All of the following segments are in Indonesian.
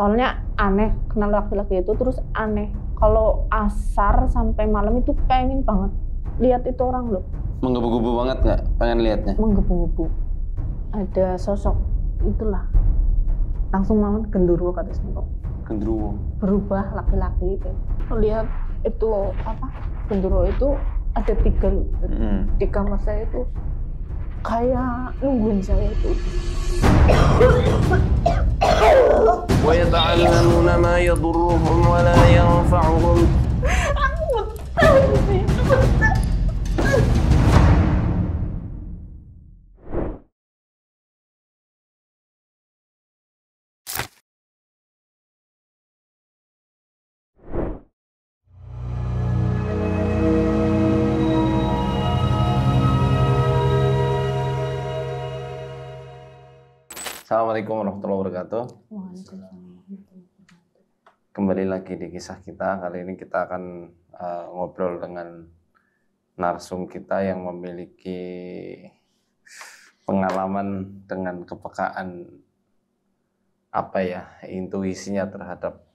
Soalnya aneh kenal laki-laki itu, terus aneh kalau asar sampai malam itu pengen banget lihat itu orang loh. Menggebu-gebu banget nggak pengen lihatnya? Menggebu-gebu. Ada sosok itulah. Langsung mau gendruwo kata Sengkok. Gendruwo. Berubah laki-laki itu. Lihat itu apa? Gendruwo itu ada 3 loh. Di kamar saya itu kayak nungguin saya itu. وَيَتَعَلَّمُونَ مَا يَضُرُّهُمْ وَلَا يَنفَعُهُمْ. Assalamualaikum warahmatullahi wabarakatuh. Kembali lagi di kisah kita. Kali ini kita akan ngobrol dengan narsum kita yang memiliki pengalaman dengan kepekaan intuisinya terhadap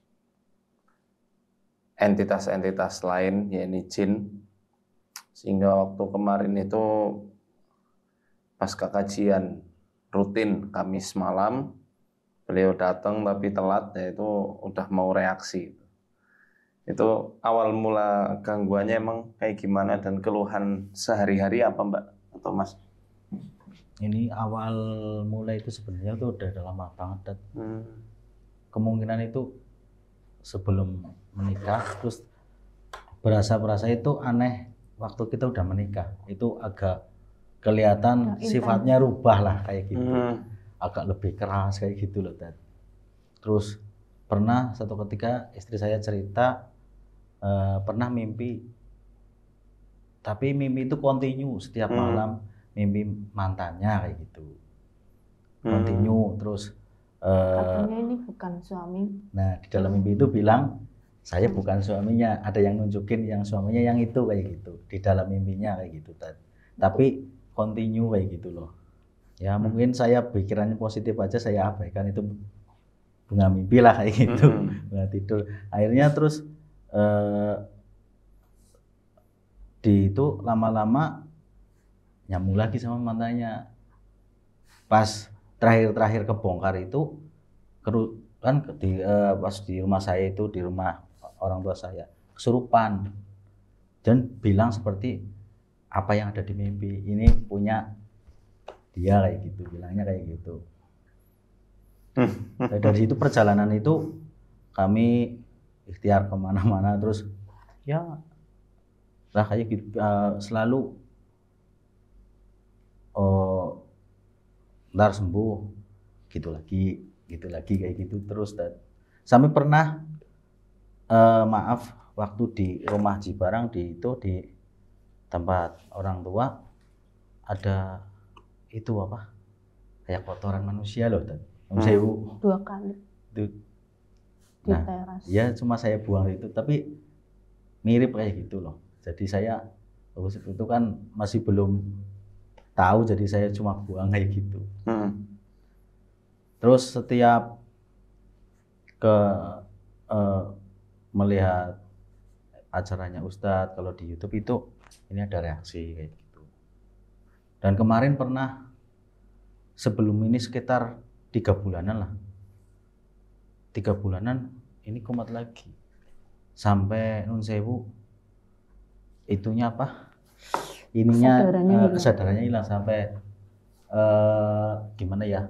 entitas-entitas lain, yakni jin. Sehingga waktu kemarin itu pasca kajian rutin Kamis malam, beliau datang tapi telat, yaitu udah mau reaksi. Itu awal mula gangguannya emang kayak gimana dan keluhan sehari-hari apa Mbak atau Mas? Ini awal mulai itu sebenarnya tuh udah lama banget. Kemungkinan itu sebelum menikah, terus berasa itu aneh waktu kita udah menikah. Itu agak kelihatan sifatnya rubah lah kayak gitu. Agak lebih keras kayak gitu loh. Terus pernah satu ketika istri saya cerita pernah mimpi, tapi mimpi itu kontinu setiap malam, mimpi mantannya kayak gitu, kontinu. Terus katanya ini bukan suami. Nah di dalam mimpi itu bilang saya bukan suaminya, ada yang nunjukin yang suaminya yang itu kayak gitu di dalam mimpinya kayak gitu. Tapi kontinu kayak gitu loh. Ya mungkin saya pikirannya positif aja, saya abaikan itu bunga mimpi lah kayak gitu, bunga tidur. Akhirnya terus di itu lama-lama nyambung lagi sama mantannya. Pas terakhir kebongkar itu kan pas di rumah saya itu, di rumah orang tua saya, kesurupan dan bilang seperti apa yang ada di mimpi ini punya dia kayak gitu, bilangnya kayak gitu. Dari situ perjalanan itu kami ikhtiar kemana-mana, terus ya lah kayak gitu, selalu ntar sembuh gitu lagi kayak gitu terus. Dan sampai pernah maaf waktu di rumah Cibarang di tempat orang tua ada itu apa kayak kotoran manusia loh, Sewu 2 kali itu. Di teras. Ya cuma saya buang itu, tapi mirip kayak gitu loh. Jadi saya itu kan masih belum tahu, jadi saya cuma buang kayak gitu. Terus setiap melihat acaranya Ustadz kalau di YouTube itu ini ada reaksi kayak gitu. Dan kemarin pernah sebelum ini sekitar 3 bulanan lah. 3 bulanan ini kumat lagi. Sampai nun sewu itunya apa? Ininya kesadarannya hilang sampai gimana ya?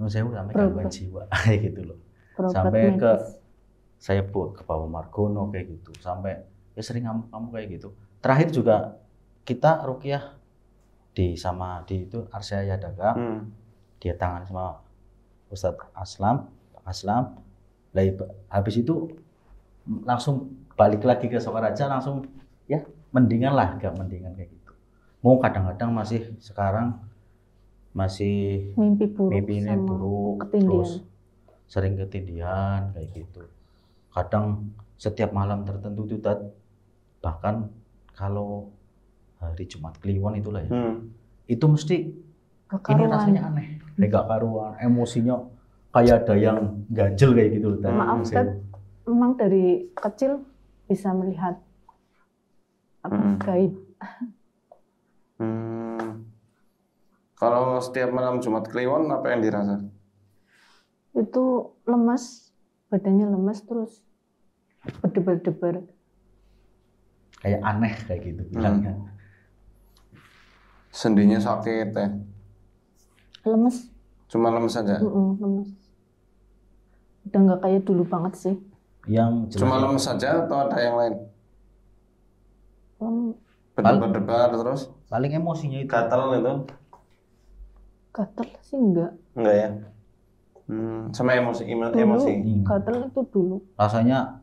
Nun sewu sampai gangguan jiwa kayak gitu loh. Sampai ke saya ke Bapak Margono kayak gitu, sampai ya sering ngamuk-ngamuk kayak gitu. Terakhir juga kita ruqyah di itu Arsya Yadaga, dia tangan sama Ustadz Aslam. Habis itu langsung balik lagi ke Sokaraja, langsung ya mendingan lah, agak mendingan kayak gitu. Mau kadang-kadang masih sekarang masih mimpi buruk terus sering ketindihan kayak gitu. Kadang setiap malam tertentu itu bahkan kalau hari Jumat Kliwon itulah ya, itu mesti ini rasanya aneh, gak karuan, emosinya kayak ada yang ganjel kayak gitu loh. Maaf Ustaz, memang dari kecil bisa melihat gaib. Kalau setiap malam Jumat Kliwon apa yang dirasa? Itu lemas, badannya lemas terus berdebar-debar. Kayak aneh kayak gitu bilangnya. Sendinya sakit ya? Lemes. Cuma lemes saja? Lemes. Udah nggak kayak dulu banget sih. Yang jelas cuma lemes saja atau ada yang lain? Berdebar-debar terus? Paling emosinya itu. Gatal itu? Gatal sih enggak. Enggak ya? Sama emosi. Gatal itu dulu. Rasanya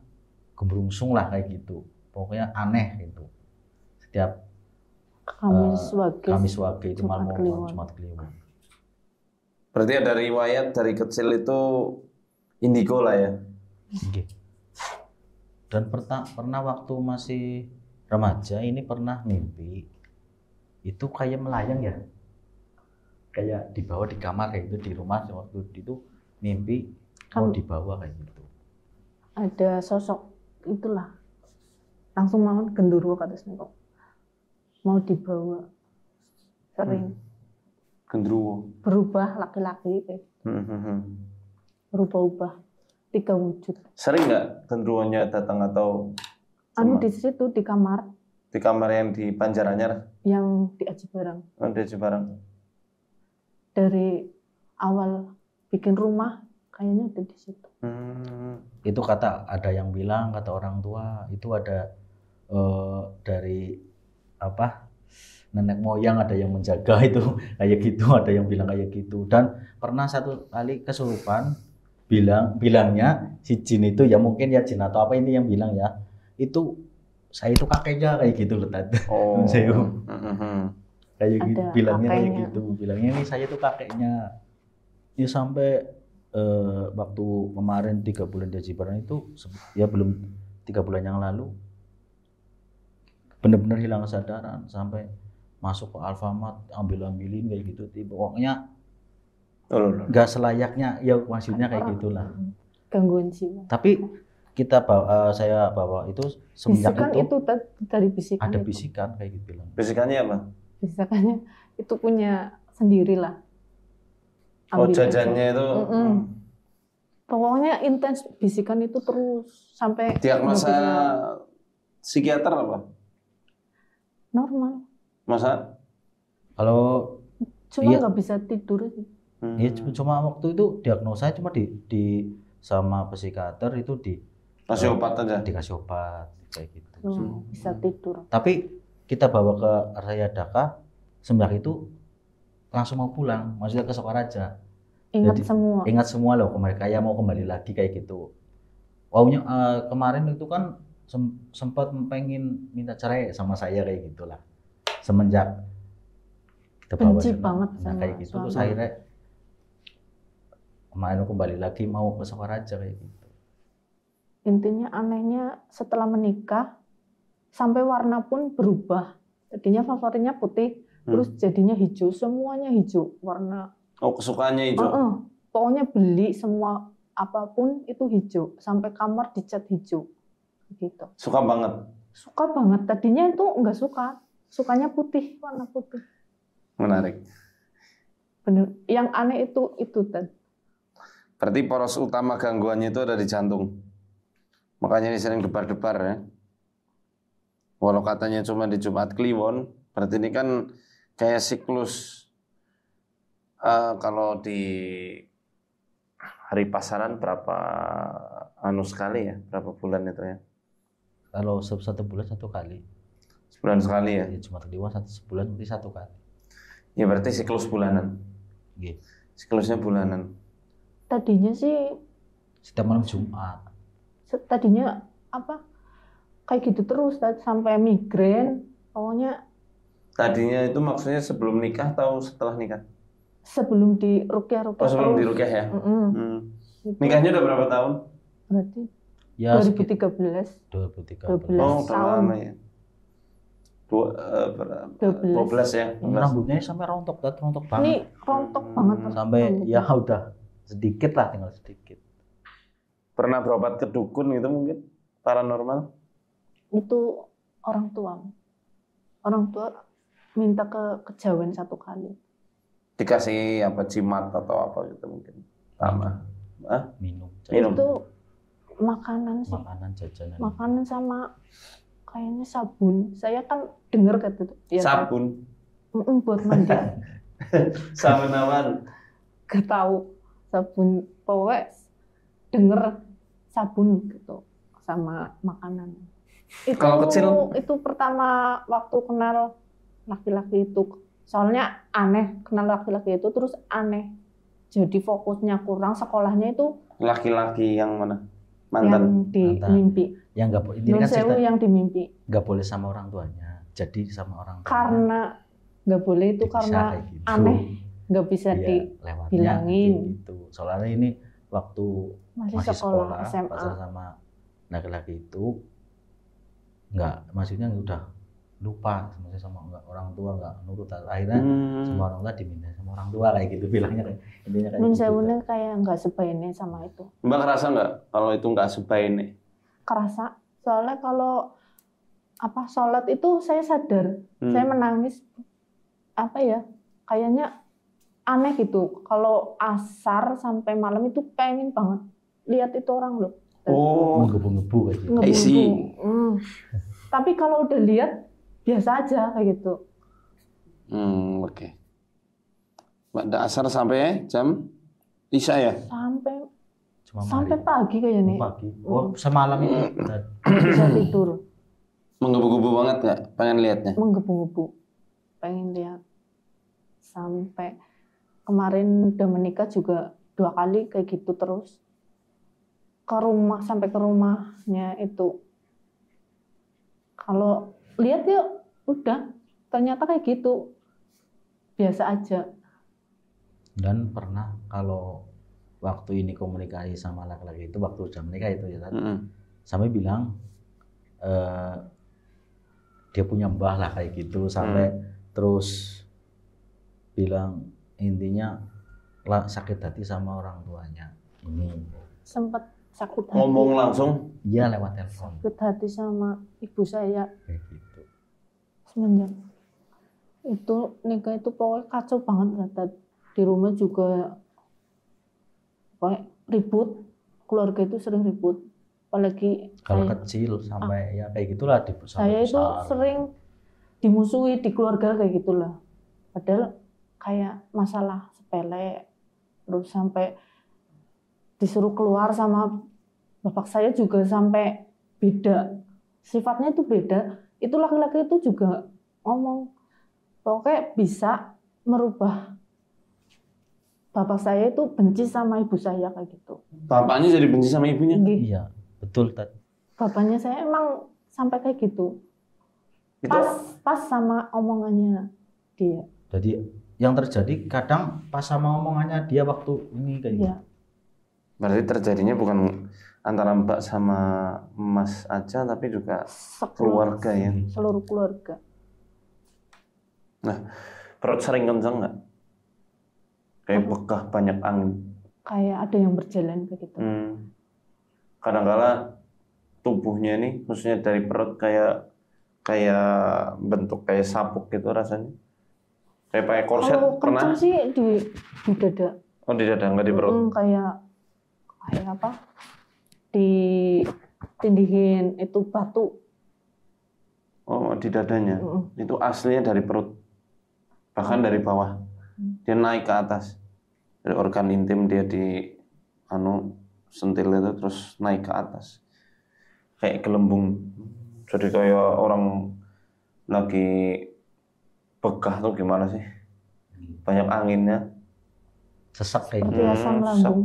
gemerungsung lah kayak gitu. Pokoknya aneh gitu. Setiap Kamis Wage itu malam Jumat Kliwon. Berarti ada riwayat dari kecil itu indigo lah ya? Okay. Dan pernah waktu masih remaja ini pernah mimpi itu kayak melayang ya, kayak dibawa di kamar kayak gitu di rumah waktu itu mimpi mau dibawa kayak gitu. Ada sosok itulah langsung mau gendruwo ke atasnya kok mau dibawa sering. Gendruwo. Berubah laki-laki kayak. Berubah-ubah 3 wujud. Sering nggak gendruwonya datang atau? Di situ di kamar. Di kamar yang di Banjaranyar? Yang di Aji Barang. Di Aji Barang. Dari awal bikin rumah kayaknya ada di situ. Itu ada yang bilang, kata orang tua itu ada dari nenek moyang ada yang menjaga itu kayak gitu, ada yang bilang kayak gitu. Dan pernah satu kali kesurupan bilangnya si jin itu ya mungkin ya jin atau apa ini yang bilang ya itu saya itu kakeknya kayak gitu loh tadi. Kayak gitu bilangnya kakeknya. Kayak gitu bilangnya ini saya itu kakeknya ya. Sampai waktu kemarin 3 bulan di Aji Barang itu ya belum 3 bulan yang lalu benar-benar hilang kesadaran sampai masuk ke Alfamart ambilin kayak gitu. Pokoknya nggak selayaknya ya maksudnya kayak gitulah. Gangguan jiwa. Tapi saya bawa itu semenjak bisikan itu dari bisikan. Ada bisikan kayak gitu bilang. Bisikannya apa? Bisikannya itu punya sendirilah. Jajannya itu. Pokoknya intens bisikan itu terus sampai. Diagnosa psikiater apa? Normal. Masa? Kalau cuma nggak bisa tidur sih. Ya cuma waktu itu diagnosa cuma di sama psikiater itu kasih obat aja. Dikasih obat kayak gitu. Bisa tidur. Tapi kita bawa ke Raya Daka semenjak itu langsung mau pulang, maksudnya ke Sokaraja. Ingat semua loh kemarin kayak mau kembali lagi kayak gitu. Waunya kemarin itu kan sempat pengen minta cerai sama saya kayak gitulah. Semenjak kita bawa benci banget sama kayak gitu terus akhirnya kemarin kembali lagi mau ke Sokaraja kayak gitu. Intinya anehnya setelah menikah sampai warna pun berubah. Tadinya favoritnya putih, terus jadinya hijau, semuanya hijau warna. Oh, kesukaannya hijau. Pokoknya beli semua apapun itu hijau, sampai kamar dicat hijau. Gitu. Suka banget. Suka banget. Tadinya itu enggak suka. Sukanya putih, warna putih. Menarik. Bener. Yang aneh itu tadi. Berarti poros utama gangguannya itu ada di jantung. Makanya ini sering debar-debar ya. Walau katanya cuma di Jumat Kliwon, berarti ini kan kayak siklus. Kalau di hari pasaran berapa sekali ya? Berapa bulan itu ya? Kalau 1 bulan 1 kali. Sebulan sekali ya? Jumat Kliwon sebulan berarti 1 kali. Ya berarti siklus bulanan. Iya. Siklusnya bulanan. Tadinya sih setiap malam Jumat. Tadinya kayak gitu terus sampai migrain. Pokoknya tadinya itu maksudnya sebelum nikah atau setelah nikah? Sebelum di rukyah. Sebelum di rukyah ya? Nikahnya udah berapa tahun? Berarti ya 2013. Oh, udah lama ya. 12 ya. Rambutnya sampai rontok banget. Ini rontok banget. Sampai ya udah sedikit lah, tinggal sedikit. Pernah berobat ke dukun gitu mungkin? Paranormal? Itu orang tua minta ke kejawen 1 kali. Dikasih apa, jimat atau apa gitu mungkin? Sama. Minum. Itu makanan sih. Jajanan. Makanan sama kayaknya sabun. Saya kan dengar kata itu. Ya, Sabun? buat mandi. Sabun apaan? Gak tahu sabun, pokoknya denger sabun gitu sama makanan. Kalau kecil? Itu pertama waktu kenal laki-laki itu. Soalnya aneh kenal laki-laki itu, terus aneh. Jadi fokusnya kurang, sekolahnya itu Laki-laki yang mana? yang Mantan? di mimpi. Yang nggak boleh. Ini Nun kan sewu cerita yang di mimpi. nggak boleh sama orang tuanya. Jadi sama orang tuanya. Karena nggak boleh itu bisa karena kayak gitu. aneh, nggak bisa Iya, lewatnya dibilangin. gitu. Soalnya ini waktu Masih masih sekolah, sekolah SMA. pacaran sama laki-laki itu maksudnya udah lupa sama orang tua, nggak nurut, akhirnya sama orang tua diminta sama orang tua kayak gitu, bilangnya kayak intinya kayak Nun gitu. sewunya kayak nggak sebaiknya sama itu. Mbak kerasa nggak kalau itu nggak sebaiknya? Kerasa, soalnya kalau sholat itu saya sadar, saya menangis kayaknya aneh gitu. Kalau asar sampai malam itu pengen banget lihat itu orang loh. Oh, Menggebu-gebu kayak gitu. I see. Tapi kalau udah lihat biasa aja kayak gitu. Oke. Mbak asar sampai jam Isya ya? Sampai pagi kayaknya. Pagi. Oh, semalam itu Bisa tidur. Menggebu-gebu banget nggak? Pengen lihatnya? Menggebu-gebu. Pengen lihat. Sampai kemarin udah menikah juga 2 kali kayak gitu terus. Sampai ke rumahnya itu. Kalau lihat ya udah, ternyata kayak gitu. Biasa aja. Dan pernah kalau waktu ini komunikasi sama laki-laki itu waktu jam menikah itu ya tadi, sampai bilang dia punya mbah lah kayak gitu, sampai terus bilang intinya sakit hati sama orang tuanya. Ini Sempat sakit hati. Ngomong langsung? Iya, lewat telepon. Sakit hati sama ibu saya. Kayak gitu. Semenjak itu nikah itu pokoknya kacau banget kata. Di rumah juga pokoknya ribut, keluarga itu sering ribut, apalagi kalau kecil sampai ya kayak gitulah saya itu sering dimusuhi di keluarga kayak gitulah, padahal kayak masalah sepele, terus sampai disuruh keluar sama bapak saya juga sampai beda, sifatnya itu beda. Itu laki-laki itu juga ngomong pokoknya bisa merubah bapak saya itu benci sama ibu saya kayak gitu. Bapaknya jadi benci sama ibunya? Iya, betul Tat. Bapaknya saya emang sampai kayak gitu. Pas sama omongannya dia. Jadi yang terjadi kadang pas sama omongannya dia waktu ini kayak gitu. Berarti terjadinya bukan antara Mbak sama Mas aja, tapi juga keluarga ya? Seluruh keluarga. Nah, perut sering kencang nggak? Kayak bekah banyak angin. Kayak ada yang berjalan begitu. Kadang-kala tubuhnya nih, khususnya dari perut kayak bentuk kayak sapuk gitu rasanya. Kayak pakai korset. Kalau pernah? kencang sih di dada. Oh, di dada, nggak di perut? Kayak apa? Ditindihin itu batu. Oh, di dadanya. Itu aslinya dari perut. Bahkan dari bawah. Dia naik ke atas. Dari organ intim dia sentil itu terus naik ke atas. Kayak gelembung. Jadi kayak orang lagi bekah tuh gimana sih? Banyak anginnya. Sesak kayak Seperti gitu. asam lambung.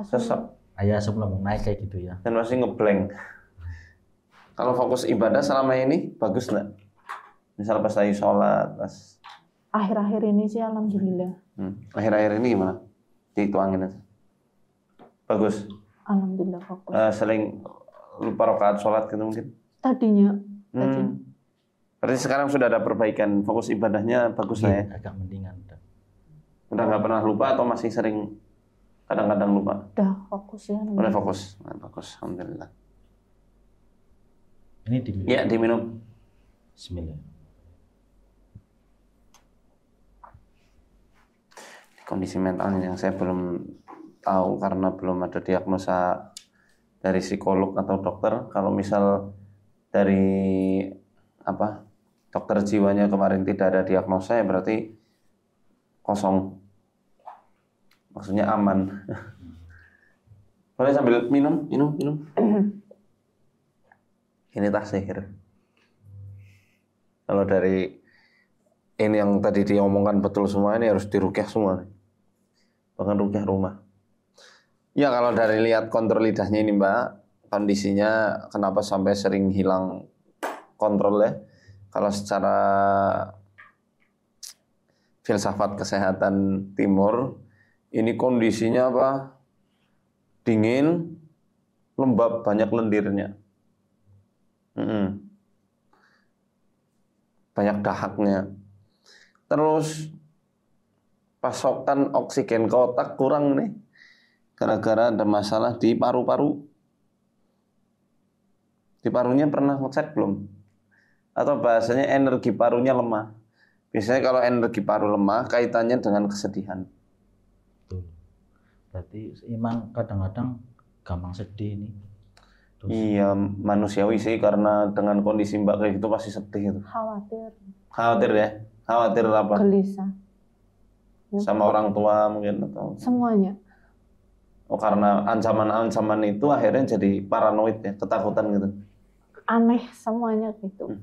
Sesak. Asam lambung naik kayak gitu ya. Dan masih ngeblank. Kalau fokus ibadah selama ini bagus nggak? Misal pas lagi sholat, pas Akhir-akhir ini sih alhamdulillah. Akhir-akhir ini gimana? Itu anginnya. Bagus. Alhamdulillah fokus. Sering lupa rakaat sholat gitu mungkin? Tadinya. Berarti sekarang sudah ada perbaikan, fokus ibadahnya bagus lah ya? Agak mendingan. Udah nggak pernah lupa atau masih sering? Kadang-kadang lupa. Udah fokus ya. Udah fokus. Nah, bagus, alhamdulillah. Ini diminum. Ya, diminum. Bismillah. Kondisi mentalnya yang saya belum tahu karena belum ada diagnosa dari psikolog atau dokter. Kalau misal dari dokter jiwanya kemarin tidak ada diagnosa, ya berarti kosong. Maksudnya aman. Boleh sambil minum. Ini tas sihir. Kalau dari ini yang tadi diomongkan betul semua, ini harus dirukyah semua. Bahkan rukyah rumah. Ya kalau dari lihat kontrol lidahnya ini Mbak, kondisinya kenapa sampai sering hilang kontrol ya? Kalau secara filsafat kesehatan timur, ini kondisinya apa? Dingin, lembab, banyak lendirnya. Banyak dahaknya. Terus pasokan oksigen ke otak kurang nih. Gara-gara ada masalah di paru-paru. Di parunya pernah ngecek belum? Atau bahasanya energi parunya lemah. Biasanya kalau energi paru lemah kaitannya dengan kesedihan. Betul. Berarti emang kadang-kadang gampang sedih ini. Terus. Iya, manusiawi sih karena dengan kondisi Mbak kayak gitu pasti sedih itu. Khawatir ya? Khawatir apa? Gelisah. Sama orang tua mungkin atau semuanya. Oh, karena ancaman-ancaman itu akhirnya jadi paranoid ya, ketakutan gitu. Aneh semuanya gitu.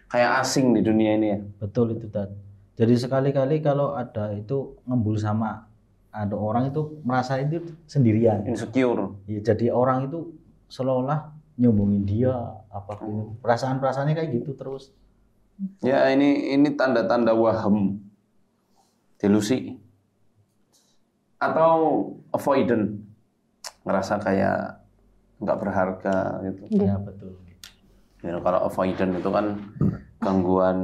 Kayak asing di dunia ini ya. Betul itu Tad. Jadi sekali-kali kalau ada itu ngembul sama ada orang itu merasa itu sendirian. Insecure. Ya, jadi orang itu seolah-olah nyombongin dia apapun. Perasaan-perasaannya kayak gitu terus. Ya ini tanda-tanda waham, delusi, atau avoidant, ngerasa kayak nggak berharga gitu. Ya betul. Ya, kalau avoidant itu kan gangguan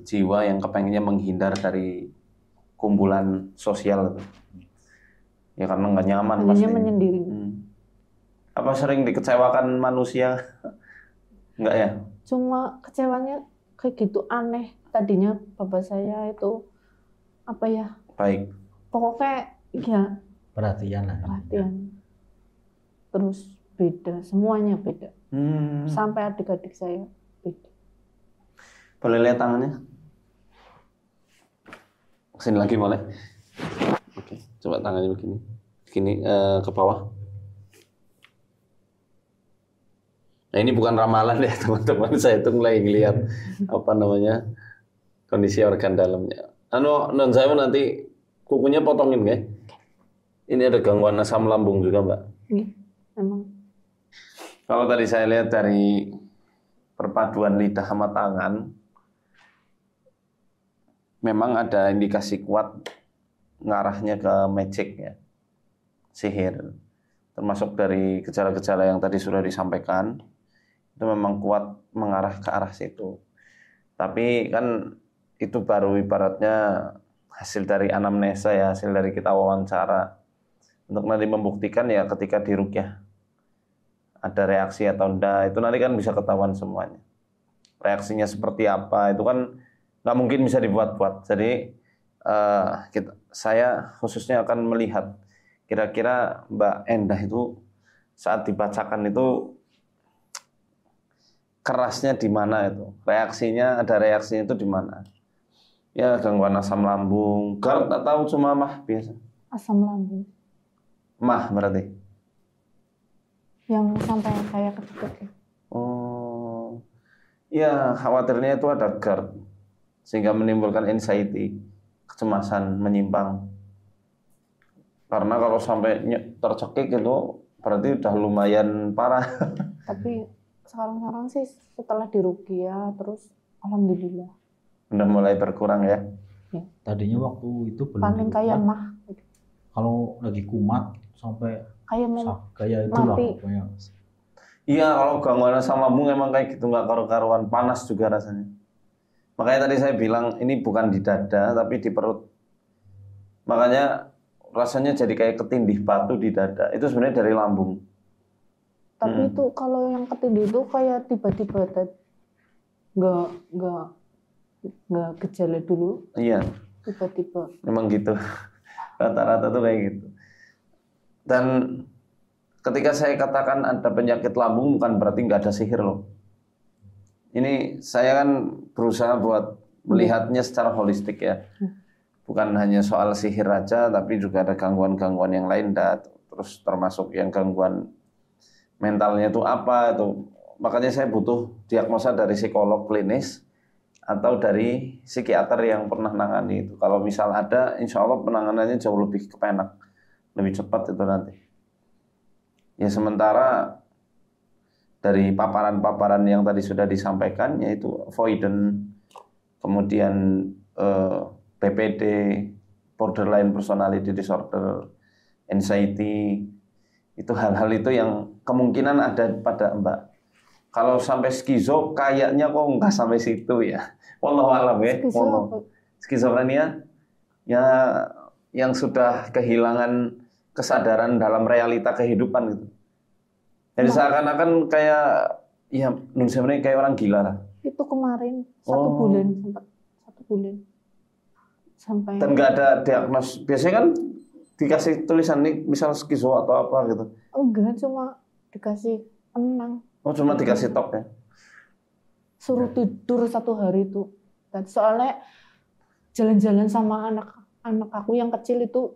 jiwa yang kepengennya menghindar dari kumpulan sosial. Ya karena nggak nyaman pasti. Menyendiri. Apa sering dikecewakan manusia? Enggak ya? Cuma kecewanya kayak gitu aneh. Tadinya bapak saya itu apa ya? Baik. Pokoknya ya Perhatian lah. perhatian. Terus beda, semuanya beda. Sampai adik-adik saya beda. Boleh lihat tangannya? Sini lagi boleh. Oke, coba tangannya begini. Begini ke bawah. Nah ini bukan ramalan ya teman-teman, saya itu mulai ngelihat kondisi organ dalamnya. Non saya nanti kukunya potongin ya. Ini ada gangguan asam lambung juga Mbak. Iya, memang. Kalau tadi saya lihat dari perpaduan lidah sama tangan, memang ada indikasi kuat ngarahnya ke magic ya, sihir. Termasuk dari gejala-gejala yang tadi sudah disampaikan, itu memang kuat mengarah ke arah situ. Tapi kan itu baru ibaratnya hasil dari anamnesa ya, hasil dari kita wawancara. Untuk nanti membuktikan ya ketika dirukyah ada reaksi atau enggak, itu nanti kan bisa ketahuan semuanya. Reaksinya seperti apa, itu kan nggak mungkin bisa dibuat-buat. Jadi saya khususnya akan melihat kira-kira Mbak Endah itu saat dibacakan itu kerasnya di mana itu, ada reaksinya itu di mana? Ya gangguan asam lambung, GERD atau cuma mah biasa? Asam lambung. Mah berarti? Yang sampai kayak ketuk. Oh, ya khawatirnya itu ada GERD sehingga menimbulkan anxiety, kecemasan, menyimpang. Karena kalau sampai tercekik itu berarti udah lumayan parah. Tapi sekarang sih setelah dirukyah terus alhamdulillah. Udah mulai berkurang ya. Tadinya waktu itu belum paling kayak mah. Kalau lagi kumat sampai kayak itulah mati. pokoknya. Iya, kalau gangguan asam lambung emang kayak gitu, nggak karu-karuan, panas juga rasanya. Makanya tadi saya bilang ini bukan di dada tapi di perut. Makanya rasanya jadi kayak ketindih batu di dada. Itu sebenarnya dari lambung. Tapi itu kalau yang ketindih itu kayak tiba-tiba nggak gejala dulu, Iya, tiba-tiba. memang gitu. Rata-rata tuh kayak gitu. Dan ketika saya katakan ada penyakit lambung bukan berarti nggak ada sihir loh. Ini saya kan berusaha buat melihatnya secara holistik ya. Bukan hanya soal sihir aja, tapi juga ada gangguan-gangguan yang lain. Terus termasuk yang gangguan mentalnya itu apa itu. Makanya saya butuh diagnosa dari psikolog klinis atau dari psikiater yang pernah nangani itu. Kalau misal ada, insya Allah penanganannya jauh lebih kepenak, lebih cepat itu nanti. Ya sementara dari paparan-paparan yang tadi sudah disampaikan, yaitu avoidant, kemudian BPD, borderline personality disorder, anxiety, itu hal-hal itu yang kemungkinan ada pada Mbak. Kalau sampai skizo, kayaknya kok nggak sampai situ ya. Wallahu a'lam ya. Skizofrenia, ya yang sudah kehilangan kesadaran dalam realita kehidupan gitu. Jadi seakan-akan kayak, ya sebenarnya kayak orang gila lah. Itu kemarin 1 bulan sempat 1 bulan sampai. Dan nggak ada diagnos. Biasanya kan dikasih tulisan nih, misal skizo atau apa gitu. Enggak, cuma dikasih tenang. Oh, cuma dikasih tok ya? Suruh tidur 1 hari itu. Dan soalnya jalan-jalan sama anak aku yang kecil itu,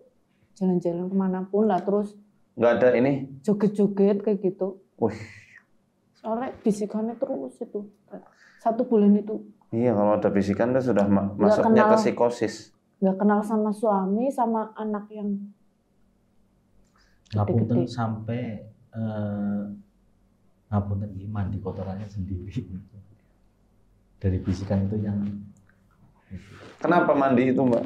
jalan-jalan kemanapun lah, terus Nggak ada ini? joget-joget kayak gitu. Wih. Soalnya bisikannya terus itu 1 bulan itu. Iya, kalau ada bisikan itu sudah masuknya ke psikosis. Nggak kenal sama suami, sama anak yang Ngapunten sampai ngapunten mandi kotorannya sendiri. Dari bisikan itu yang Kenapa mandi itu, Mbak?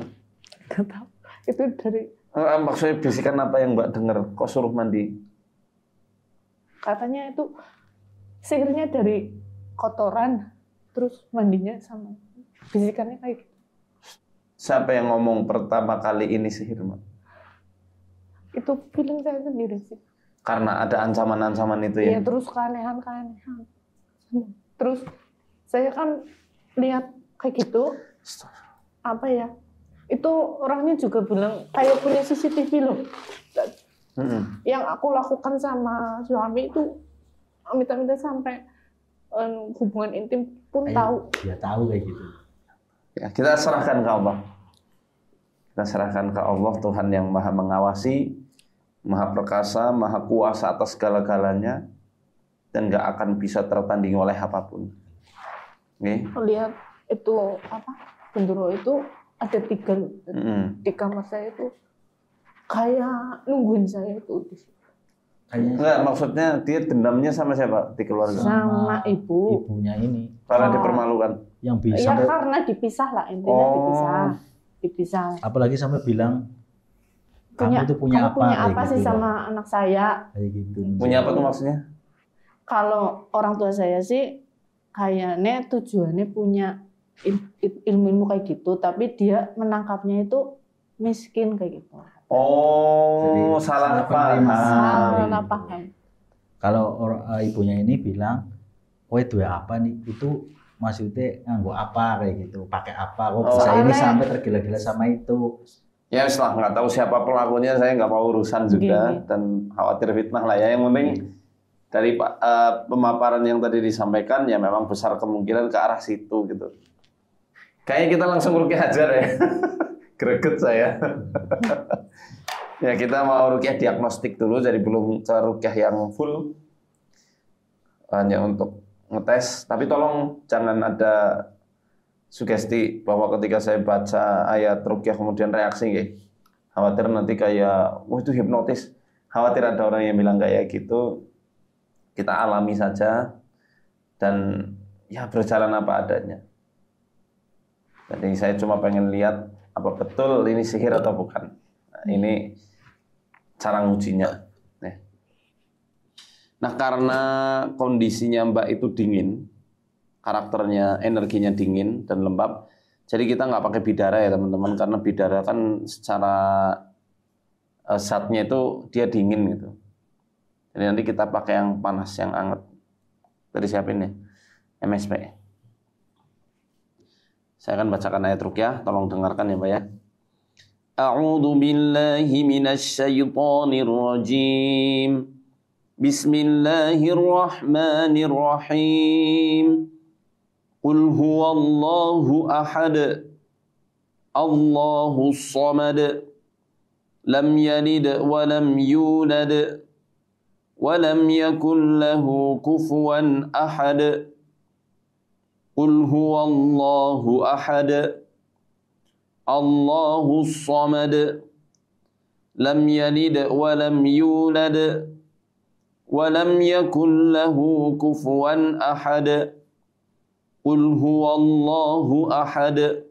nggak tahu. Itu dari Maksudnya bisikan apa yang Mbak dengar? Kok suruh mandi? katanya itu sihirnya dari kotoran, terus mandinya sama bisikannya kayak gitu. Siapa yang ngomong pertama kali ini sihir, Mbak? Itu feeling saya sendiri sih. Karena ada ancaman-ancaman itu ya? Iya, terus keanehan. Terus saya kan lihat kayak gitu, apa ya? Itu orangnya juga bilang kayak punya CCTV loh. Yang aku lakukan sama suami itu amit-amit sampai hubungan intim pun tahu. Dia tahu kayak gitu. Ya, kita serahkan ke Allah. Kita serahkan ke Allah, Tuhan yang Maha Mengawasi, Maha Perkasa, Maha Kuasa atas segala-galanya, dan nggak akan bisa tertandingi oleh apapun. Oke? Lihat itu apa? Gendero itu ada 3 di kamar saya itu kayak nungguin saya itu di situ. Enggak, maksudnya dia dendamnya sama siapa di keluarga? Sama ibu. Ibunya ini. Karena dipermalukan. Yang bisa. Ya karena dipisah lah, intinya dipisah. Apalagi sampai bilang kamu tuh punya apa kayak sih gitu, sama anak saya? kayak gitu. Punya apa tuh maksudnya? Kalau orang tua saya sih kayaknya tujuannya punya ilmu kayak gitu, tapi dia menangkapnya itu miskin kayak gitu. Oh, Jadi, salah paham. Salah paham. Kalau ibunya ini bilang, "Kowe duwe apa nih?" Itu maksudnya nganggo apa kayak gitu, pakai apa? Kok bisa ini sampai tergila-gila sama itu. Ya setelah nggak tahu siapa pelakunya, saya nggak mau urusan juga dan khawatir fitnah lah ya. Yang penting dari pemaparan yang tadi disampaikan ya memang besar kemungkinan ke arah situ gitu. Kayaknya kita langsung rukyah hajar ya. Greget saya. Ya kita mau rukyah diagnostik dulu, jadi belum ke rukyah yang full. Hanya untuk ngetes, tapi tolong jangan ada sugesti bahwa ketika saya baca ayat rukyah kemudian reaksi ya. Khawatir nanti kayak, wah itu hipnotis. Khawatir ada orang yang bilang kayak gitu. Kita alami saja dan ya berjalan apa adanya. Jadi saya cuma pengen lihat apa betul ini sihir atau bukan. Nah, ini cara ngujinya. Nah karena kondisinya Mbak itu dingin, karakternya, energinya dingin dan lembab, jadi kita nggak pakai bidara ya teman-teman, karena bidara kan secara zatnya itu dia dingin gitu. Jadi nanti kita pakai yang panas, yang hangat. Tadi siapin ya, MSP. Saya akan bacakan ayat ruqyah, tolong dengarkan ya Pak ya. A'udzu billahi minasy syaithanir rajim. Bismillahirrahmanirrahim. Qul huwallahu ahad. Allahus samad. Lam yalid wa lam yulad wa lam yakul lahu kufuwan ahad. Qul huwallahu ahad. Allahus samad. Lam yalid wa lam yulad wa lam yakul lahu kufuwan ahad. Qul huwallahu ahad.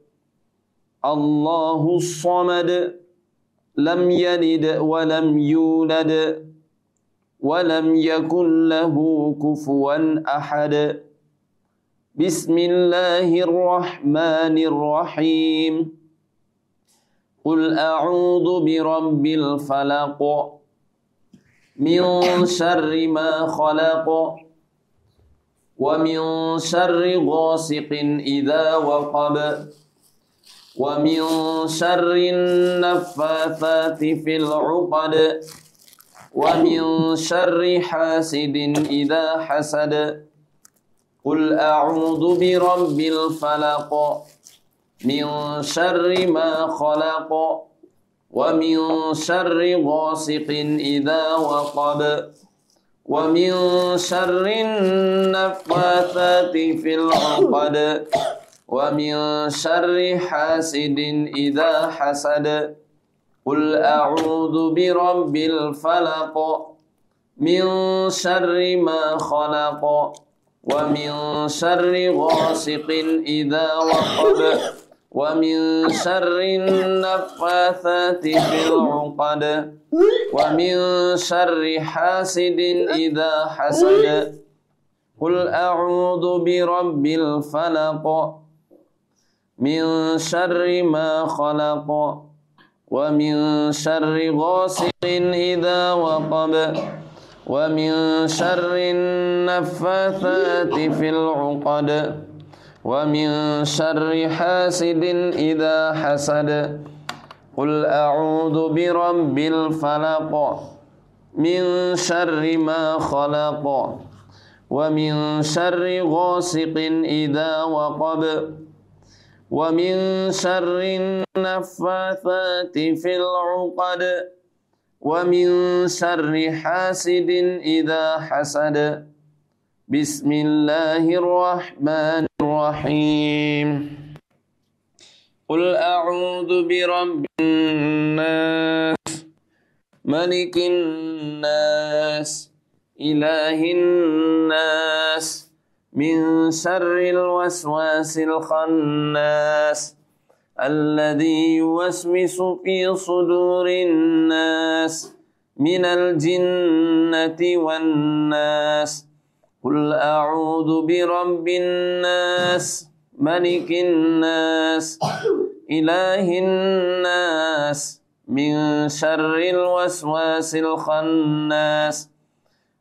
Allahus samad. Lam yalid wa lam yulad wa lam yakul lahu kufuwan ahad. Bismillahirrahmanirrahim. Qul a'udzu birabbil falaq min syarri ma khalaq wa min syarri ghasiqin idza waqab wa min syarrin naffatsati fil 'uqad wa min syarri hasidin idza hasad. Qul a'udzu birabbil falaq min syarri ma khalaq wa min syarri ghasiqin idza waqab wa min syarrin naffatsati fil 'uqad wa min syarri hasidin idza hasad. Qul a'udzu birabbil falaq min syarri ma khalaq wa min syarri ghasiqin idza waqab wa min syarrin naffatsati fil 'uqad wa min syarri hasidin idza hasad. Qul a'udzu birabbil falaq min syarri ma khalaq wa min syarri ghasiqin idza waqab wa min syarrin naffatsati fil 'uqad wa min syarri hasidin idza hasad. Qul a'udzu birabbil falaq min syarri ma khalaq wa min syarri ghasiqin idza waqab wa min syarrin naffatsati fil 'uqad wa min syarri hasidin idza hasad. Bismillahirrahmanirrahim. Qul a'udzu birabbin nas, malikin nas, ilahin nas, min syarril waswasil khannas, alladzi yuwaswisu fi sudurin nas, minal jinnati wan nas. Qul a'udzu birabbin nas, malikin nas, ilahin nas, min syarril waswasil khannas,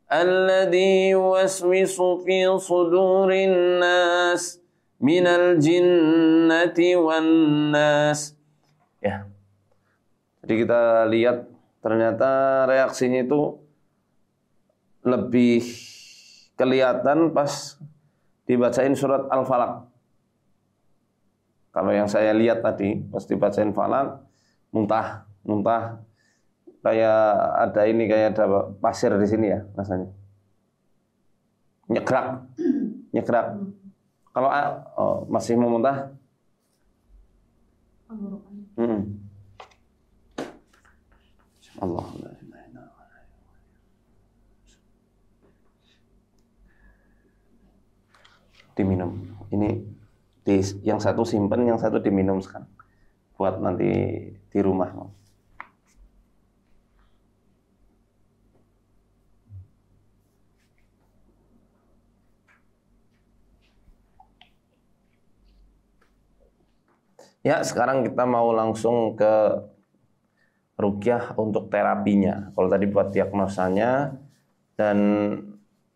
alladzi yuwaswisu fi sudurin nas, minal jinnati wan nas. Ya. Jadi kita lihat ternyata reaksinya itu lebih kelihatan pas dibacain surat Al-Falaq. Kalau yang saya lihat tadi pas dibacain Falaq, muntah kayak ada ini, kayak ada pasir di sini ya rasanya. Nyegrak. Kalau masih mau muntah? Allah. Diminum. Ini yang satu simpen, yang satu diminum sekarang. Buat nanti di rumah. Ya, sekarang kita mau langsung ke ruqyah untuk terapinya. Kalau tadi buat diagnosanya, dan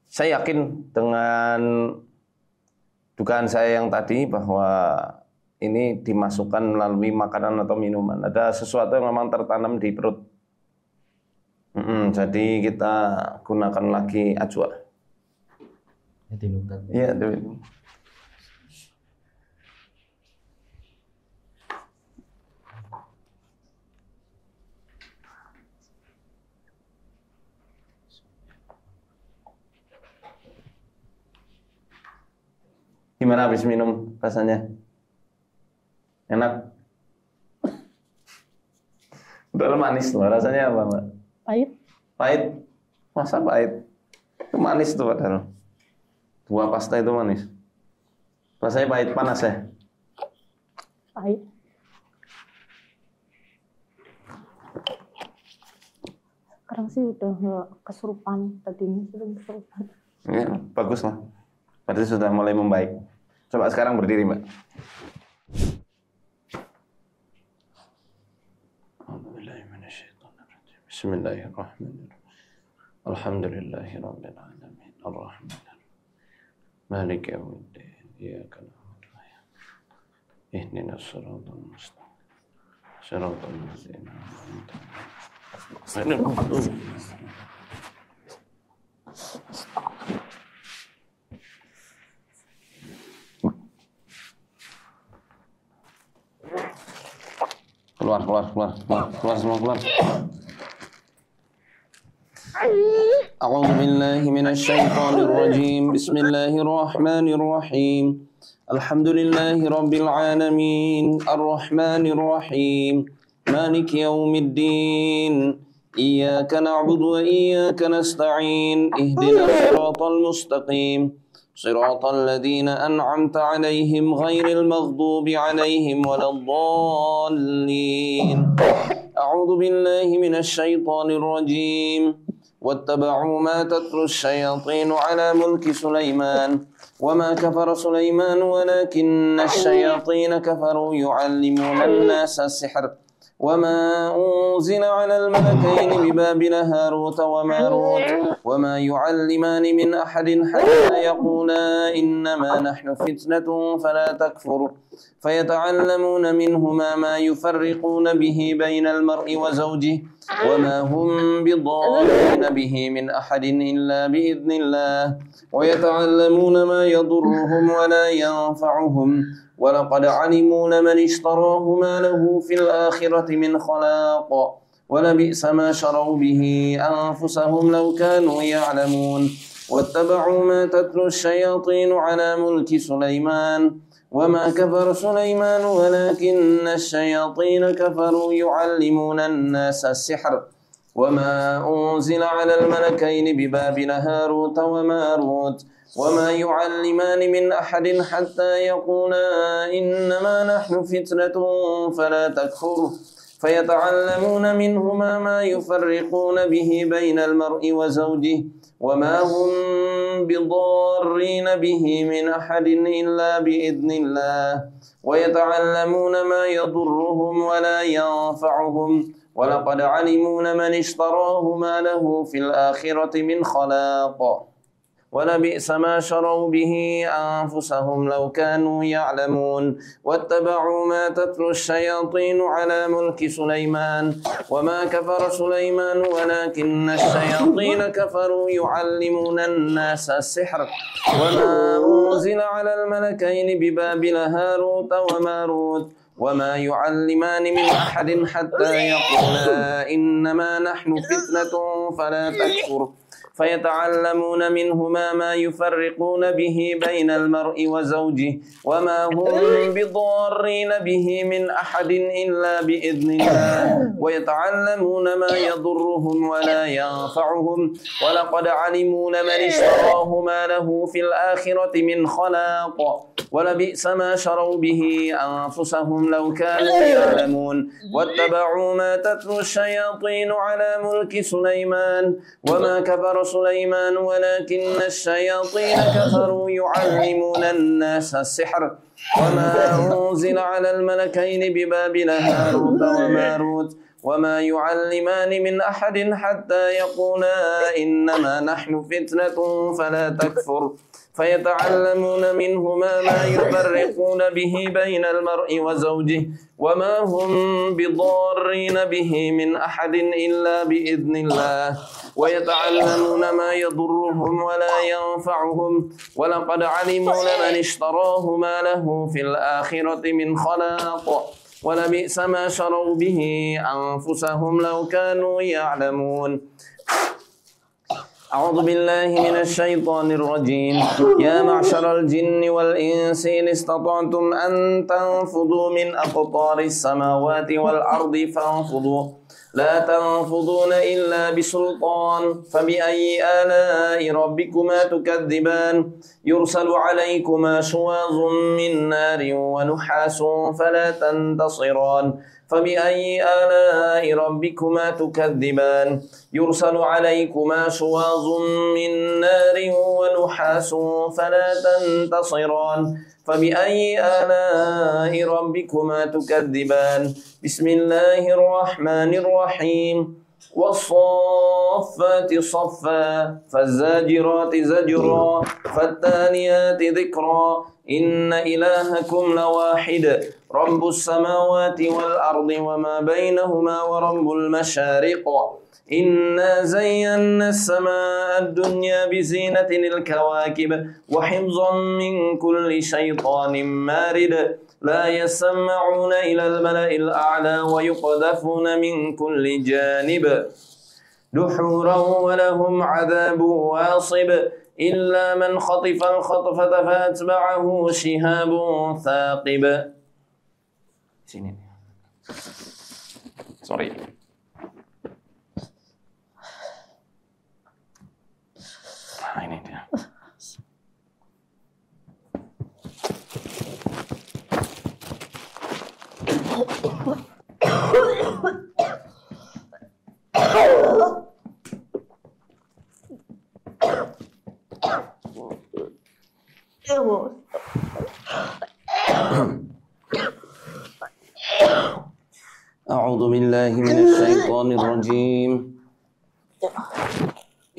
saya yakin dengan dugaan saya yang tadi bahwa ini dimasukkan melalui makanan atau minuman. Ada sesuatu yang memang tertanam di perut. Jadi kita gunakan lagi ajwa. Iya, gimana habis minum rasanya? Enak? Udah manis loh, rasanya apa Mbak? Pahit. Pahit? Masa pahit? Itu manis tuh padahal. Buah pasta itu manis. Rasanya pahit, panas ya? Pahit. Sekarang sih udah nggak kesurupan, tadinya sering kesurupan. Ya, bagus lah. Berarti sudah mulai membaik. Coba sekarang berdiri, Mbak. Bismillahirrahmanirrahim. Alhamdulillahirabbil alamin. Arrahmanirrahim. Maliki yaumiddin. Iyyaka na'budu wa iyyaka nasta'in. Ihdinas siratal mustaqim. Siratal ladzina an'amta 'alaihim. Keluar semua. A'udzu billahi minasyaitonir rajim. Bismillahirrahmanirrahim. Alhamdulillahi rabbil alamin. Arrahmanir rahim. Maliki yaumiddin. Iyyaka na'budu wa iyyaka nasta'in. Ihdinas siratal mustaqim. Siratal ladzina an'amta 'alaihim ghairil maghdubi 'alaihim waladdallin. A'udzu billahi minasy syaithanir rajim. واتبعوا ما تتلو الشياطين على ملك سليمان وما كفر سليمان ولكن الشياطين كفروا يعلمون الناس السحر وما أنزل على الملكين ببابل هاروت وماروت وما يعلمان من أحد حتى يقولا إنما نحن فتنة فلا تكفر فيتعلمون منهما ما يفرقون به بين المرء وزوجه وما هم بضارين به من أحد إلا بإذن الله ويتعلمون ما يضرهم ولا ينفعهم ولقد علموا لمن اشتراه ما له في الآخرة من خلاق ولبئس ما شروا به أنفسهم لو كانوا يعلمون واتبعوا ما تتلو الشياطين على ملك سليمان وما كفر سليمان ولكن الشياطين كفروا يعلمون الناس السحر وما أنزل على الملكين ببابل هاروت وماروت وما يعلمان من أحد حتى يقولا إنما نحن فتنة فلا تكفر فيتعلمون منهما ما يفرقون به بين المرء وزوجه وما هم بضارين به من أحد إلا بإذن الله ويتعلمون ما يضرهم ولا ينفعهم ولقد علموا لمن اشتراه ما له في الآخرة من خلاق ولبئس ما شروا به أنفسهم لو كانوا يعلمون واتبعوا ما تتلو الشياطين على ملك سليمان وما كفر سليمان ولكن الشياطين كفروا يعلمون الناس السحر وما أنزل على الملكين ببابل هاروت وماروت وما يعلمان من أحد حتى يقولا إنما نحن فتنة فلا تكفر فيتعلمون منهما ما يفرقون به بين المرء وزوجه وما هم بضارين به من أحد إلا بإذن الله ويتعلمون ما يضرهم ولا ينفعهم ولقد علموا لمن اشتراه ما له في الآخرة من خلاق ولبئس ما شروا به أنفسهم لو كانوا يعلمون واتبعوا ما تتلو الشياطين على ملك سليمان وما كفر سليمان ولكن الشياطين كفروا يعلمون الناس السحر وما أنزل على الملكين ببابل هاروت وماروت وما يعلمان من أحد حتى يقولا إنما نحن فتنة فلا تكفر فيتعلمون منهما ما يفرقون به بين المرء وزوجه وما هم بضارين به من أحد إلا بإذن الله ويتعلمون ما يضرهم ولا ينفعهم ولقد علموا لمن اشتراه ما له في الآخرة من خلاق ولبئس ما شروا به أنفسهم لو كانوا يعلمون أعوذ بالله من الشيطان الرجيم يا معشر الجن والإنس إن استطعتم أن تنفذوا من أقطار السماوات والأرض فانفذوا لا تنفذون إلا بسلطان فبأي آلاء ربكما تكذبان يرسل عليكما شواظ من نار ونحاس فلا تنتصران فبأي آلاء ربكما تكذبان يرسل عليكما شواظ من نار ونحاس فلا تنتصران فبأي آلاء ربكما تكذبان بسم الله الرحمن الرحيم والصافات صفا فالزاجرات زجرا فالتاليات ذكرا إن إلهكم لواحد رب السماوات والأرض وما بينهما ورب المشارق إنا زينا السماء الدنيا بزينة الكواكب وحفظا من كل شيطان مارد لا يسمعون إلى الملأ الأعلى ويقذفون من كل جانب دحورا ولهم عذاب واصب إلا من خطف الخطفة فأتبعه شهاب ثاقب. Sini. Sorry. Ini dia. أعوذ بالله من الشيطان الرجيم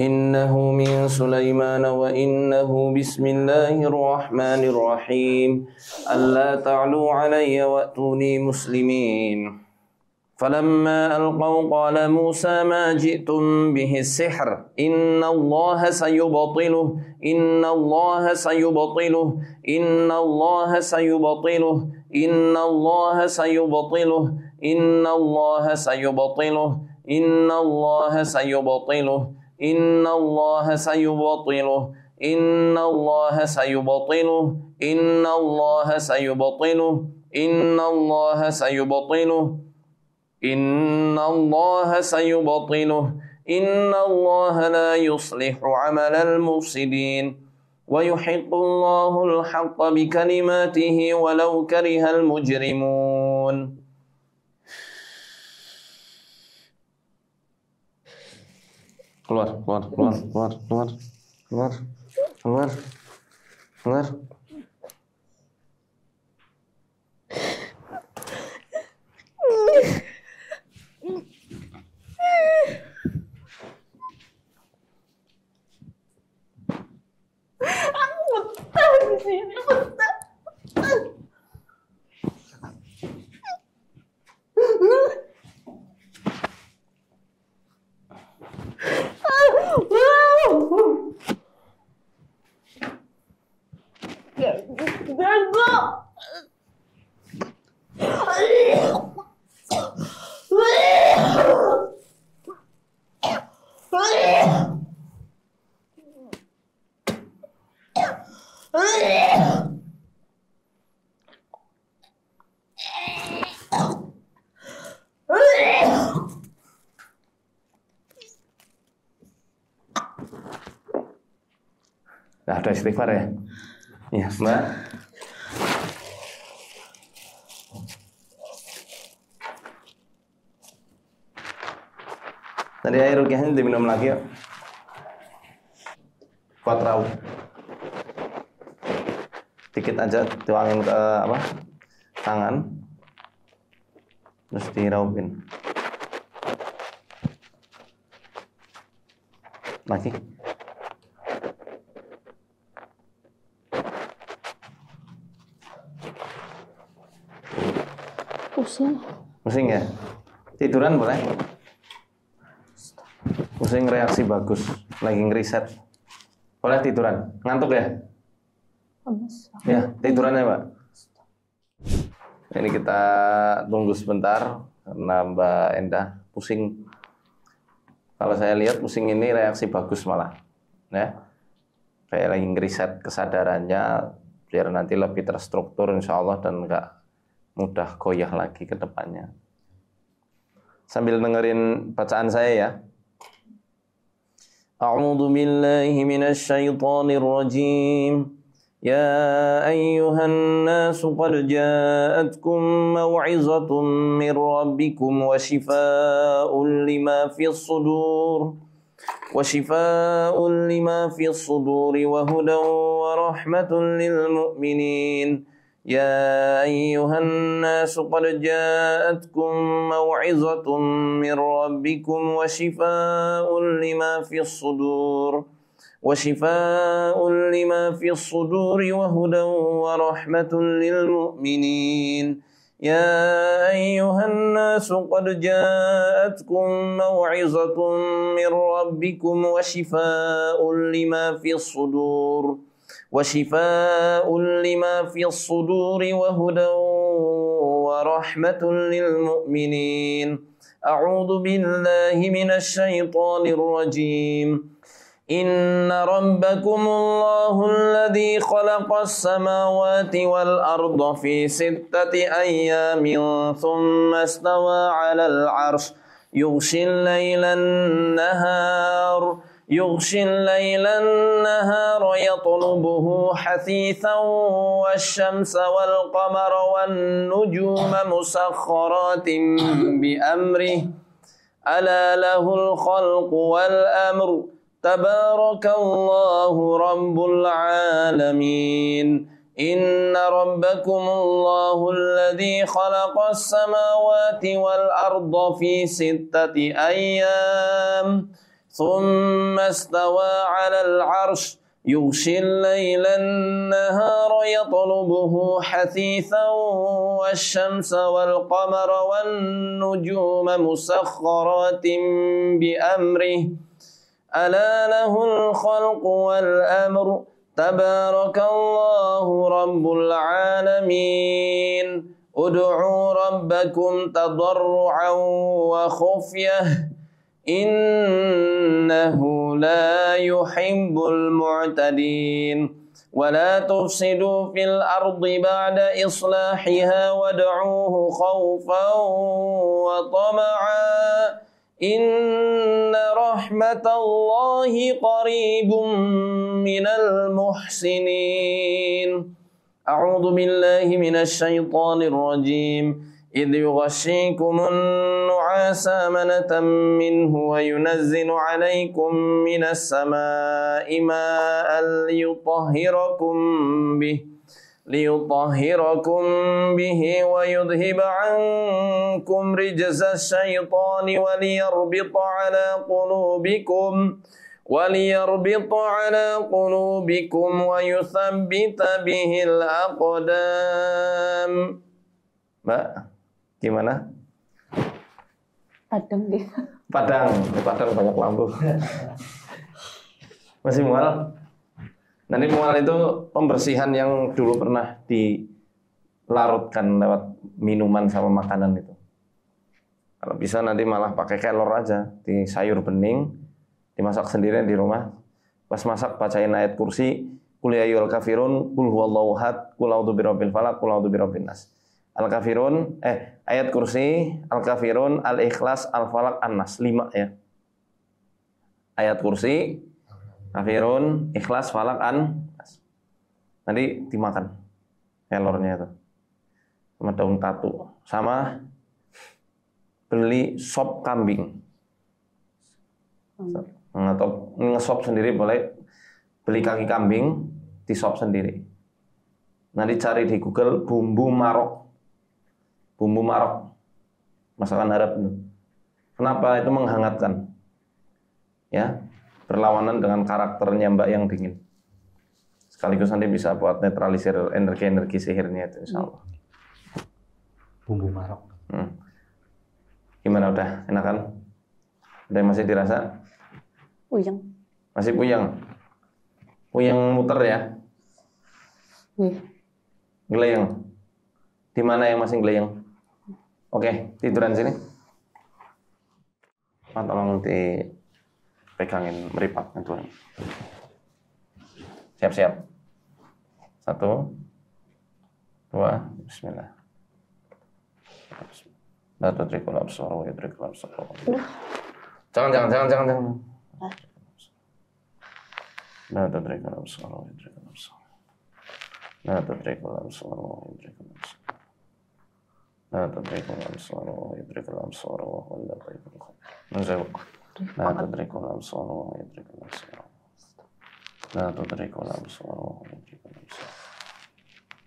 إنه من سليمان وإنه بسم الله الرحمن الرحيم ألا تعلوا علي وأتوني مسلمين فلما ألقوا قال موسى ما جئتم به السحر إن الله سيبطله إن الله سيبطله إن الله سيبطله إن الله سيبطله إن الله سيبطله إن الله سيبطله إن الله سيبطله إن الله سيبطله إن الله سيبطله إن الله سيبطله إن الله سيبطله إن الله لا يصلح عمل المفسدين ويحق الله الحق بكلماته ولو كره المجرمون. Keluar, keluar, keluar, keluar, keluar, keluar, keluar, keluar. Aku betah di sini, betah. Nah, ada istighfar ya? Iya, Mbak. Tadi air rukiahnya diminum lagi yuk. Kuat raup. Dikit aja tuangin ke tangan. Terus diraupin. lagi. Pusing. Pusing ya? Tiduran boleh? Pusing reaksi bagus, lagi ngeriset. Boleh tiduran? Ngantuk ya? Ya, tiduran ya Mbak. Ini kita tunggu sebentar karena Mbak Endah pusing. Kalau saya lihat pusing ini reaksi bagus malah, ya. Kayak lagi ngeriset kesadarannya biar nanti lebih terstruktur insya Allah dan nggak mudah goyah lagi ke depannya. Sambil dengerin bacaan saya ya. A'udzu billahi minasy syaithanir rajim. يا أيها الناس قد جاءتكم موعظة من ربكم وشفاء لما في الصدور وهدى ورحمة للمؤمنين يا أيها الناس قد جاءتكم موعظة من ربكم وشفاء لما في الصدور وهدى ورحمة للمؤمنين يا أيها الناس قد جاءتكم موعظة من ربكم وشفاء لما في الصدور وهدى ورحمة للمؤمنين أعوذ بالله من الشيطان الرجيم إن ربكم الله الذي خلق السماوات والأرض في 6 أيام ثم استوى على العرش يغشي الليل النهار يطلبه حثيثا والشمس والقمر والنجوم مسخرات بأمره ألا له الخلق والأمر تبارك الله رب العالمين إن ربكم الله الذي خلق السماوات والأرض في 6 أيام ثم استوى على العرش يغشي الليل النهار يطلبه حثيثا والشمس والقمر والنجوم مسخرات بأمره ألا له الخلق والأمر تبارك الله رب العالمين ادعوا ربكم تضرعا وخفية إنه لا يحب المعتدين ولا تفسدوا في الأرض بعد إصلاحها وادعوه خوفا وطمعا إن رحمة الله قريب من المحسنين أعوذ بالله من الشيطان الرجيم إذ يغشيكم النعاس أمنة منه وينزل عليكم من السماء ماء ليطهركم به ويذهب عنكم رجز الشيطان وليربط على قلوبكم ويثبت به الأقدام. Mbak, gimana? Padang banyak lampu. Masih mual? Nanti mual itu pembersihan yang dulu pernah dilarutkan lewat minuman sama makanan itu. Kalau bisa nanti malah pakai kelor aja, di sayur bening, dimasak sendiri di rumah. Pas masak bacain ayat kursi, qul ya ayyuhal kafirun, qul huwallahu ahad, qul a'udzu birabbil falaq, qul a'udzu birabbin nas. Al-kafirun, ayat kursi, al-kafirun, al-ikhlas, al-falaq, an-nas, 5 ya. Ayat kursi, kafirun, ikhlas, falak, an-nas. Nanti dimakan kelornya itu sama daun tatu, sama beli sop kambing atau ngesop sendiri boleh, beli kaki kambing disop sendiri. Nanti cari di Google bumbu marok masakan Arab itu. Kenapa itu menghangatkan? Ya. berlawanan dengan karakternya Mbak yang dingin. Sekaligus nanti bisa buat netralisir energi-energi sihirnya itu insya Allah. Bumbu marok. Gimana udah enakan? Udah masih dirasa? Puyeng. Masih puyeng? Puyeng muter ya? Wih. Geleyang? Di mana yang masih geleyang? Oke, tiduran sini. Pak, tolong dipegangin meripatnya tuh. Siap-siap. 1, 2, bismillah. La tudrikul absar wa yudrikul absar. Jangan. La tudrikul absar wa yudrikul absar. La tudrikul absar wa yudrikul absar. La tudrikul absar wa yudrikul absar wa huwal latiful khabir. La tudrikul absar wa yudrikul absar. La tudrikul absar wa yudrikul absar.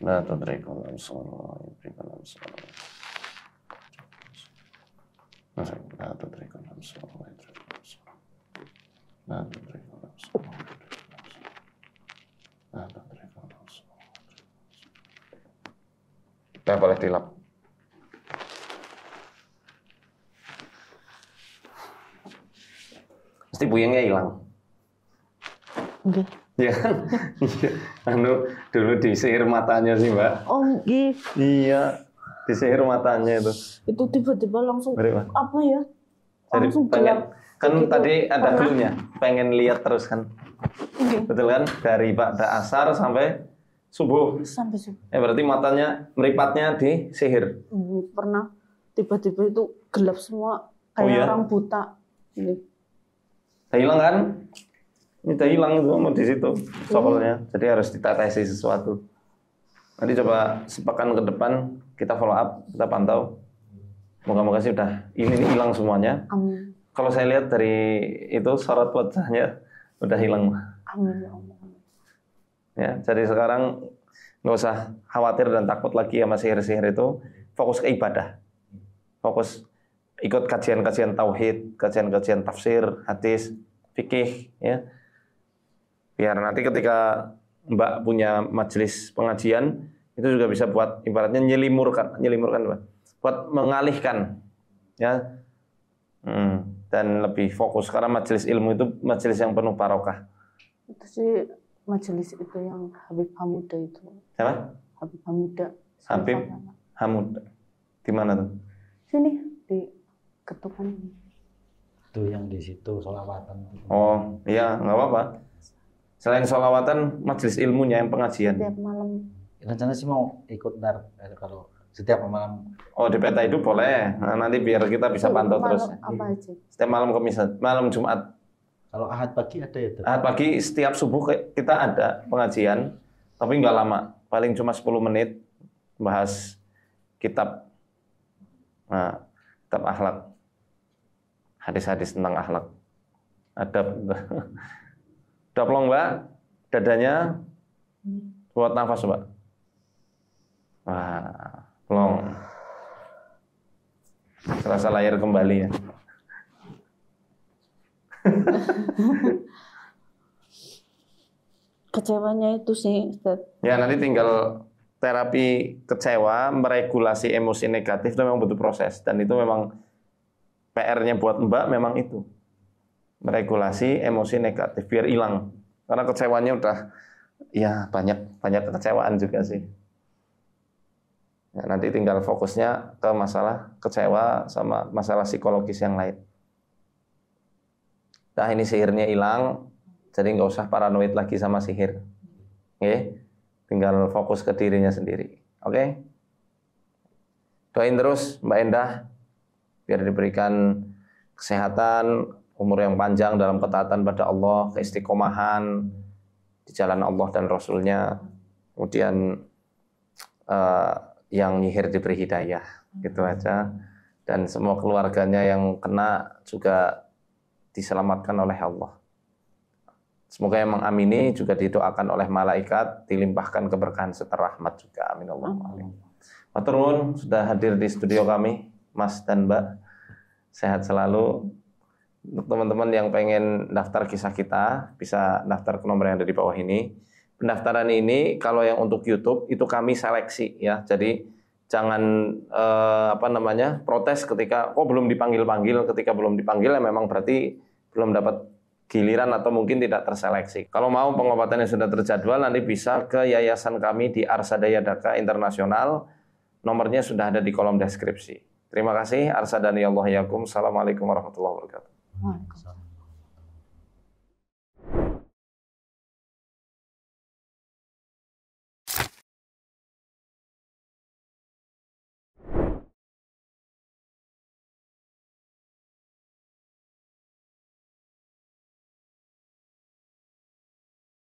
La tudrikul absar wa yudrikul absar. La tudrikul absar wa yudrikul absar. La tudrikul absar wa yudrikul absar. La tudrikul absar. Kita boleh tilap. Mesti puyengnya hilang. Oke. Ya kan? Dulu disihir matanya sih Mbak. Oh, nggih. Iya, disihir matanya itu. Itu tiba-tiba langsung Beri, Pak. apa ya? Jadi Langsung pengen, gelap. kan Begitu. tadi ada Pernah. clue-nya, pengen lihat terus kan. Oke. Betul kan? Dari ba'da asar sampai subuh. Sampai subuh. Berarti matanya, meripatnya disihir. Pernah tiba-tiba itu gelap semua kayak Oh, iya? orang buta. Nggih. Udah hilang kan? Ini udah hilang itu sama di situ sokolnya. Jadi harus ditetesi sesuatu. Nanti coba sepekan ke depan kita follow up, kita pantau. Moga-moga sih udah ini hilang semuanya. Amin. Kalau saya lihat dari itu sorot wajahnya udah hilang. Amin ya Allah. Ya, jadi sekarang nggak usah khawatir dan takut lagi sama sihir-sihir itu. Fokus ke ibadah. Fokus ikut kajian-kajian tauhid, kajian-kajian tafsir, hadis, fikih, ya. Biar nanti ketika Mbak punya majelis pengajian itu juga bisa buat ibaratnya nyelimurkan Mbak. Buat mengalihkan, ya. Dan lebih fokus karena majelis ilmu itu majelis yang penuh barokah. Itu sih majelis itu yang Habib Hamuda itu. Siapa? Habib Hamuda. Habib Hamud. Di mana tuh? Sini di ketukan ini. Itu yang di situ sholawatan. Oh, iya, nggak apa-apa. Selain sholawatan, majelis ilmunya yang pengajian. Setiap malam. Rencana sih mau ikut ntar kalau setiap malam. Oh, di peta itu boleh. Nah, nanti biar kita bisa pantau Malam terus. apa aja? Setiap malam Kamis, malam Jumat. Kalau Ahad pagi ada ya? Ahad pagi setiap subuh kita ada pengajian, tapi nggak lama. Paling cuma 10 menit bahas kitab. Nah, kitab akhlak. Hadis-hadis tentang akhlak. Adab. Udah pelong Mbak, dadanya buat nafas Mbak. Wah, pelong. Serasa lahir kembali ya. Kecewanya itu sih, Ustaz. Ya nanti tinggal terapi kecewa, meregulasi emosi negatif itu memang butuh proses. Dan itu memang PR-nya buat Mbak memang itu. Meregulasi emosi negatif biar hilang. Karena kecewanya udah ya banyak kekecewaan juga sih. Ya, nanti tinggal fokusnya ke masalah kecewa sama masalah psikologis yang lain. Nah ini sihirnya hilang, jadi nggak usah paranoid lagi sama sihir. Oke? Tinggal fokus ke dirinya sendiri. Oke? Doain terus Mbak Endah biar diberikan kesehatan, umur yang panjang dalam ketaatan pada Allah, keistiqomahan di jalan Allah dan Rasulnya, kemudian yang nyihir diberi hidayah, gitu aja. Dan semua keluarganya yang kena juga diselamatkan oleh Allah. Semoga yang mengamini juga didoakan oleh malaikat, dilimpahkan keberkahan serta rahmat juga. Amin Allahumma amin. Matur nuwun sudah hadir di studio kami, Mas dan Mbak. Sehat selalu. Untuk teman-teman yang pengen daftar kisah kita, bisa daftar ke nomor yang ada di bawah ini. Pendaftaran ini kalau yang untuk YouTube itu kami seleksi ya. Jadi jangan protes ketika kok belum dipanggil-panggil. Ketika belum dipanggil ya memang berarti belum dapat giliran atau mungkin tidak terseleksi. Kalau mau pengobatannya sudah terjadwal, nanti bisa ke yayasan kami di Arsadaya Daka Internasional. Nomornya sudah ada di kolom deskripsi. Terima kasih. Arsadani Allah yakum. Assalamualaikum warahmatullahi wabarakatuh. Waalaikumsalam.